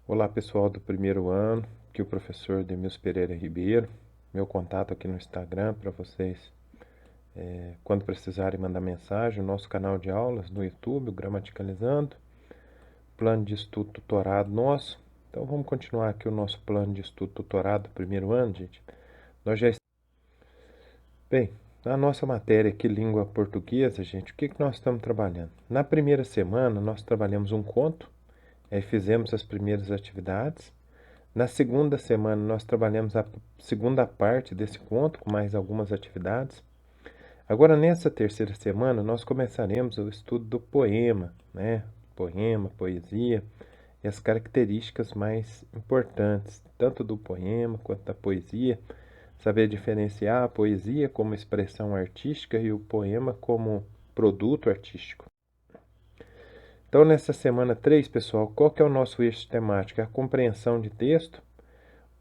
Olá pessoal do primeiro ano, aqui é o professor Demilson Pereira Ribeiro. Meu contato aqui no Instagram para vocês, quando precisarem mandar mensagem, o nosso canal de aulas no YouTube, o Gramaticalizando, plano de estudo tutorado nosso. Então vamos continuar aqui o nosso plano de estudo tutorado do primeiro ano, gente. Nós já Bem, na nossa matéria aqui, língua portuguesa, gente, o que nós estamos trabalhando? Na primeira semana nós trabalhamos um conto, fizemos as primeiras atividades. Na segunda semana, nós trabalhamos a segunda parte desse conto, com mais algumas atividades. Agora, nessa terceira semana, nós começaremos o estudo do poema, né? Poema, poesia e as características mais importantes, tanto do poema quanto da poesia. Saber diferenciar a poesia como expressão artística e o poema como produto artístico. Então, nessa semana 3, pessoal, qual que é o nosso eixo temático? É a compreensão de texto.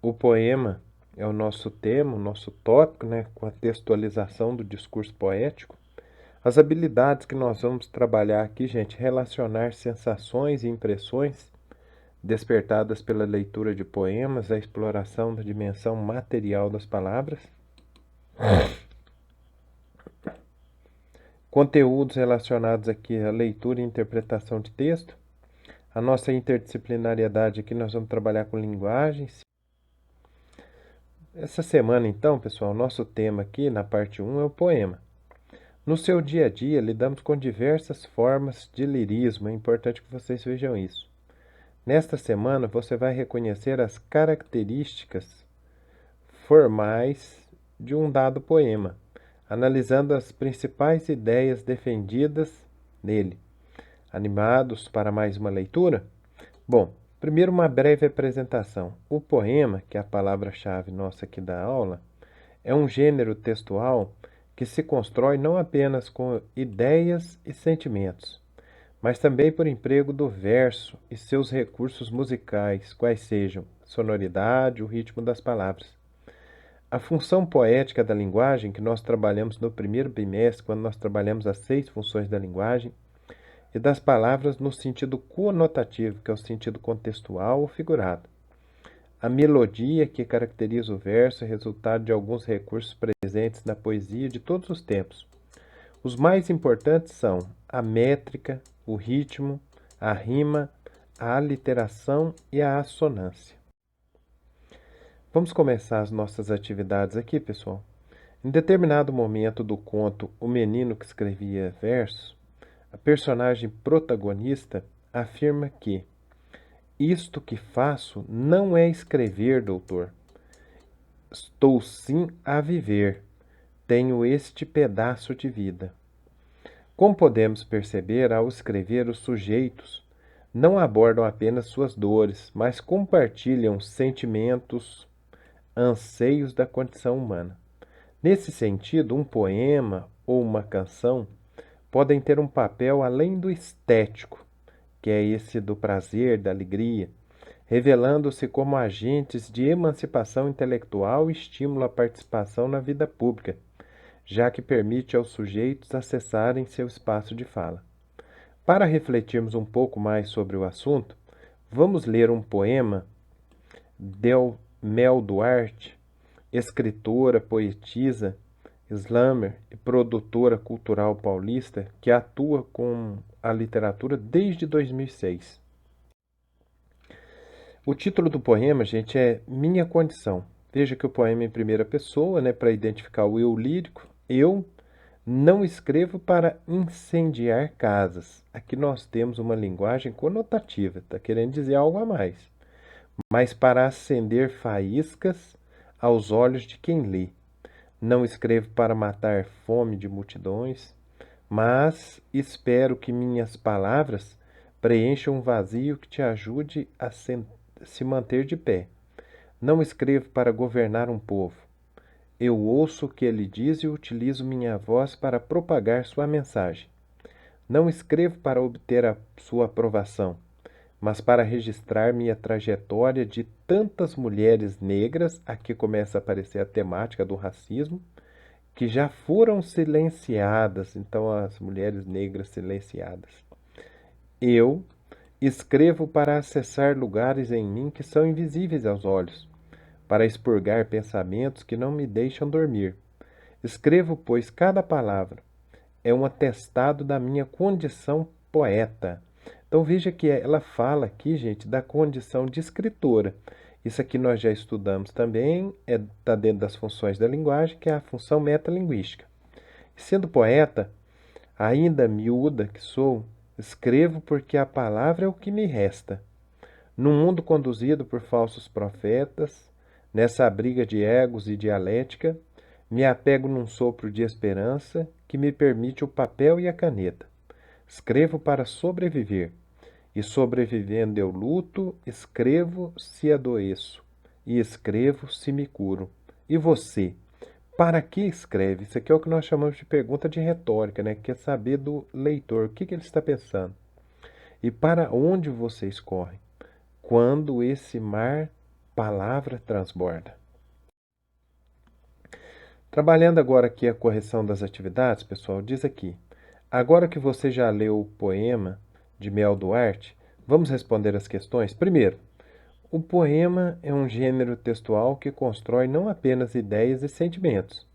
O poema é o nosso tema, o nosso tópico, né, com a textualização do discurso poético. As habilidades que nós vamos trabalhar aqui, gente, relacionar sensações e impressões despertadas pela leitura de poemas, a exploração da dimensão material das palavras. Conteúdos relacionados aqui à leitura e interpretação de texto. A nossa interdisciplinariedade aqui, nós vamos trabalhar com linguagens. Essa semana, então, pessoal, nosso tema aqui na parte 1 é o poema. No seu dia a dia, lidamos com diversas formas de lirismo, é importante que vocês vejam isso. Nesta semana, você vai reconhecer as características formais de um dado poema, analisando as principais ideias defendidas nele. Animados para mais uma leitura? Bom, primeiro uma breve apresentação. O poema, que é a palavra-chave nossa aqui da aula, é um gênero textual que se constrói não apenas com ideias e sentimentos, mas também por emprego do verso e seus recursos musicais, quais sejam a sonoridade, o ritmo das palavras. A função poética da linguagem, que nós trabalhamos no primeiro bimestre, quando nós trabalhamos as 6 funções da linguagem, e das palavras no sentido conotativo, que é o sentido contextual ou figurado. A melodia que caracteriza o verso é resultado de alguns recursos presentes na poesia de todos os tempos. Os mais importantes são a métrica, o ritmo, a rima, a aliteração e a assonância. Vamos começar as nossas atividades aqui, pessoal. Em determinado momento do conto O Menino que Escrevia Versos, a personagem protagonista afirma que isto que faço não é escrever, doutor. Estou sim a viver. Tenho este pedaço de vida. Como podemos perceber, ao escrever, os sujeitos não abordam apenas suas dores, mas compartilham sentimentos, anseios da condição humana. Nesse sentido, um poema ou uma canção podem ter um papel além do estético, que é esse do prazer, da alegria, revelando-se como agentes de emancipação intelectual e estímulo à participação na vida pública, já que permite aos sujeitos acessarem seu espaço de fala. Para refletirmos um pouco mais sobre o assunto, vamos ler um poema de Mel Duarte, escritora, poetisa, slammer e produtora cultural paulista que atua com a literatura desde 2006. O título do poema, gente, é Minha Condição. Veja que o poema é em primeira pessoa, né, para identificar o eu lírico. Eu não escrevo para incendiar casas. Aqui nós temos uma linguagem conotativa, está querendo dizer algo a mais. Mas para acender faíscas aos olhos de quem lê. Não escrevo para matar fome de multidões, mas espero que minhas palavras preencham um vazio que te ajude a se manter de pé. Não escrevo para governar um povo. Eu ouço o que ele diz e utilizo minha voz para propagar sua mensagem. Não escrevo para obter a sua aprovação, mas para registrar minha trajetória de tantas mulheres negras, aqui começa a aparecer a temática do racismo, que já foram silenciadas, então as mulheres negras silenciadas. Eu Escrevo para acessar lugares em mim que são invisíveis aos olhos, para expurgar pensamentos que não me deixam dormir. Escrevo, pois cada palavra é um atestado da minha condição poeta. Então veja que ela fala aqui, gente, da condição de escritora. Isso aqui nós já estudamos também, está dentro das funções da linguagem, que é a função metalinguística. Sendo poeta, ainda miúda que sou, escrevo porque a palavra é o que me resta. Num mundo conduzido por falsos profetas, nessa briga de egos e dialética, me apego num sopro de esperança que me permite o papel e a caneta. Escrevo para sobreviver, e sobrevivendo eu luto, escrevo se adoeço, e escrevo se me curo. E você? Para que escreve? Isso aqui é o que nós chamamos de pergunta de retórica, né? Que é saber do leitor o que ele está pensando. E para onde você escorre? Quando esse mar palavra transborda. Trabalhando agora aqui a correção das atividades, pessoal, diz aqui. Agora que você já leu o poema de Mel Duarte, vamos responder as questões? Primeiro, o poema é um gênero textual que constrói não apenas ideias e sentimentos,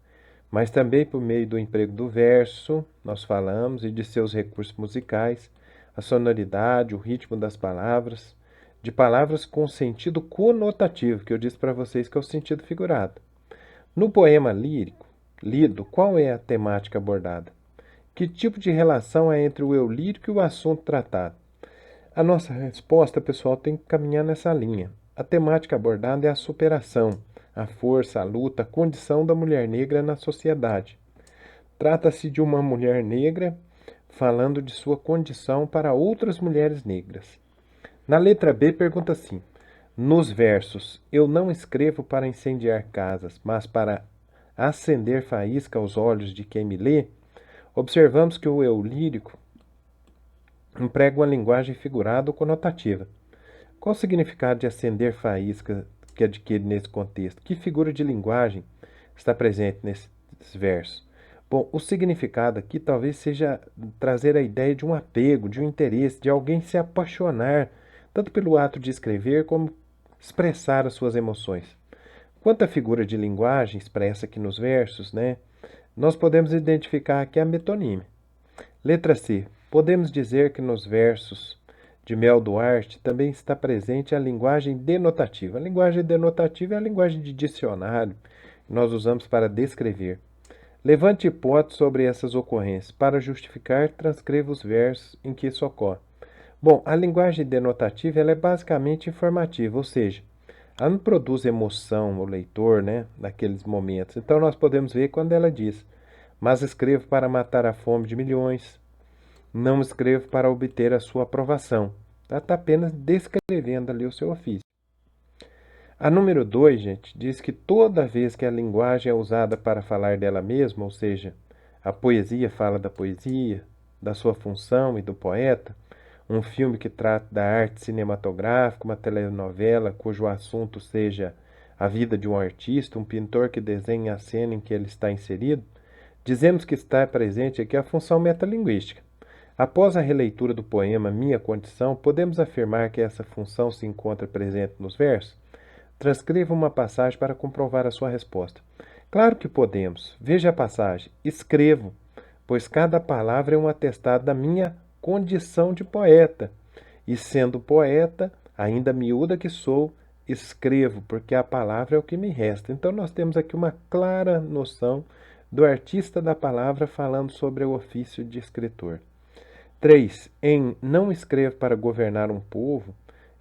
mas também por meio do emprego do verso, nós falamos, e de seus recursos musicais, a sonoridade, o ritmo das palavras, de palavras com sentido conotativo, que eu disse para vocês que é o sentido figurado. No poema lírico, lido, qual é a temática abordada? Que tipo de relação é entre o eu lírico e o assunto tratado? A nossa resposta, pessoal, tem que caminhar nessa linha. A temática abordada é a superação, a força, a luta, a condição da mulher negra na sociedade. Trata-se de uma mulher negra falando de sua condição para outras mulheres negras. Na letra B, pergunta assim: nos versos, eu não escrevo para incendiar casas, mas para acender faísca aos olhos de quem me lê. Observamos que o eu lírico emprega uma linguagem figurada ou conotativa. Qual o significado de acender faísca que adquire nesse contexto? Que figura de linguagem está presente nesses versos? Bom, o significado aqui talvez seja trazer a ideia de um apego, de um interesse, de alguém se apaixonar, tanto pelo ato de escrever como expressar as suas emoções. Quanto à figura de linguagem expressa aqui nos versos, né, nós podemos identificar aqui a metonímia. Letra C. Podemos dizer que nos versos de Mel Duarte também está presente a linguagem denotativa. A linguagem denotativa é a linguagem de dicionário que nós usamos para descrever. Levante hipóteses sobre essas ocorrências. Para justificar, transcreva os versos em que isso ocorre. Bom, a linguagem denotativa ela é basicamente informativa, ou seja, ela não produz emoção ao leitor, né, naqueles momentos. Então nós podemos ver quando ela diz: mas escrevo para matar a fome de milhões, não escrevo para obter a sua aprovação. Ela está apenas descrevendo ali o seu ofício. A número 2, gente, diz que toda vez que a linguagem é usada para falar dela mesma, ou seja, a poesia fala da poesia, da sua função e do poeta, um filme que trata da arte cinematográfica, uma telenovela cujo assunto seja a vida de um artista, um pintor que desenha a cena em que ele está inserido, dizemos que está presente aqui a função metalinguística. Após a releitura do poema Minha Condição, podemos afirmar que essa função se encontra presente nos versos? Transcreva uma passagem para comprovar a sua resposta. Claro que podemos. Veja a passagem. Escrevo, pois cada palavra é um atestado da minha condição de poeta. E sendo poeta, ainda miúda que sou, escrevo, porque a palavra é o que me resta. Então nós temos aqui uma clara noção do artista da palavra falando sobre o ofício de escritor. 3. Em Não escrevo para governar um povo,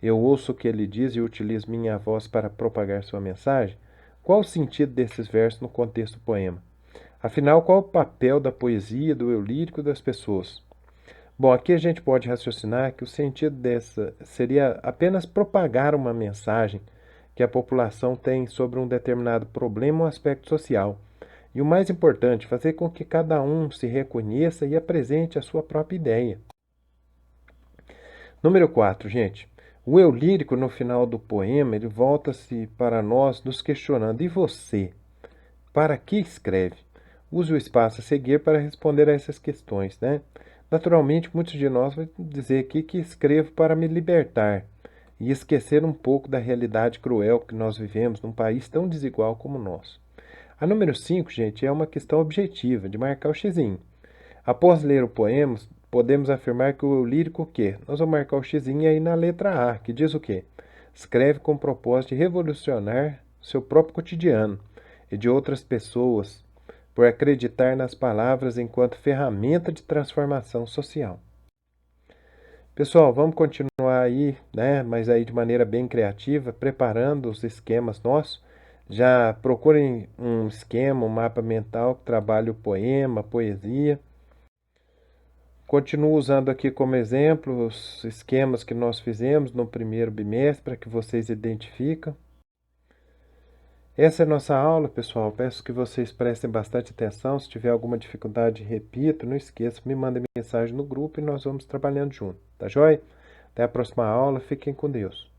eu ouço o que ele diz e utilizo minha voz para propagar sua mensagem. Qual o sentido desses versos no contexto do poema? Afinal, qual o papel da poesia, do eu lírico das pessoas? Bom, aqui a gente pode raciocinar que o sentido dessa seria apenas propagar uma mensagem que a população tem sobre um determinado problema ou aspecto social. E o mais importante, fazer com que cada um se reconheça e apresente a sua própria ideia. Número 4, gente. O eu lírico, no final do poema, ele volta-se para nós nos questionando: e você? Para que escreve? Use o espaço a seguir para responder a essas questões, né? Naturalmente, muitos de nós vão dizer aqui que escrevo para me libertar e esquecer um pouco da realidade cruel que nós vivemos num país tão desigual como o nosso. A número 5, gente, é uma questão objetiva, de marcar o xizinho. Após ler o poema, podemos afirmar que o eu lírico o quê? Nós vamos marcar o xizinho aí na letra A, que diz o quê? Escreve com o propósito de revolucionar seu próprio cotidiano e de outras pessoas, por acreditar nas palavras enquanto ferramenta de transformação social. Pessoal, vamos continuar aí, né? Mas aí de maneira bem criativa, preparando os esquemas nossos. Já procurem um esquema, um mapa mental que trabalhe o poema, a poesia. Continuo usando aqui como exemplo os esquemas que nós fizemos no primeiro bimestre para que vocês identifiquem. Essa é a nossa aula, pessoal. Peço que vocês prestem bastante atenção. Se tiver alguma dificuldade, repito, não esqueça, me mandem mensagem no grupo e nós vamos trabalhando junto. Tá joia? Até a próxima aula. Fiquem com Deus.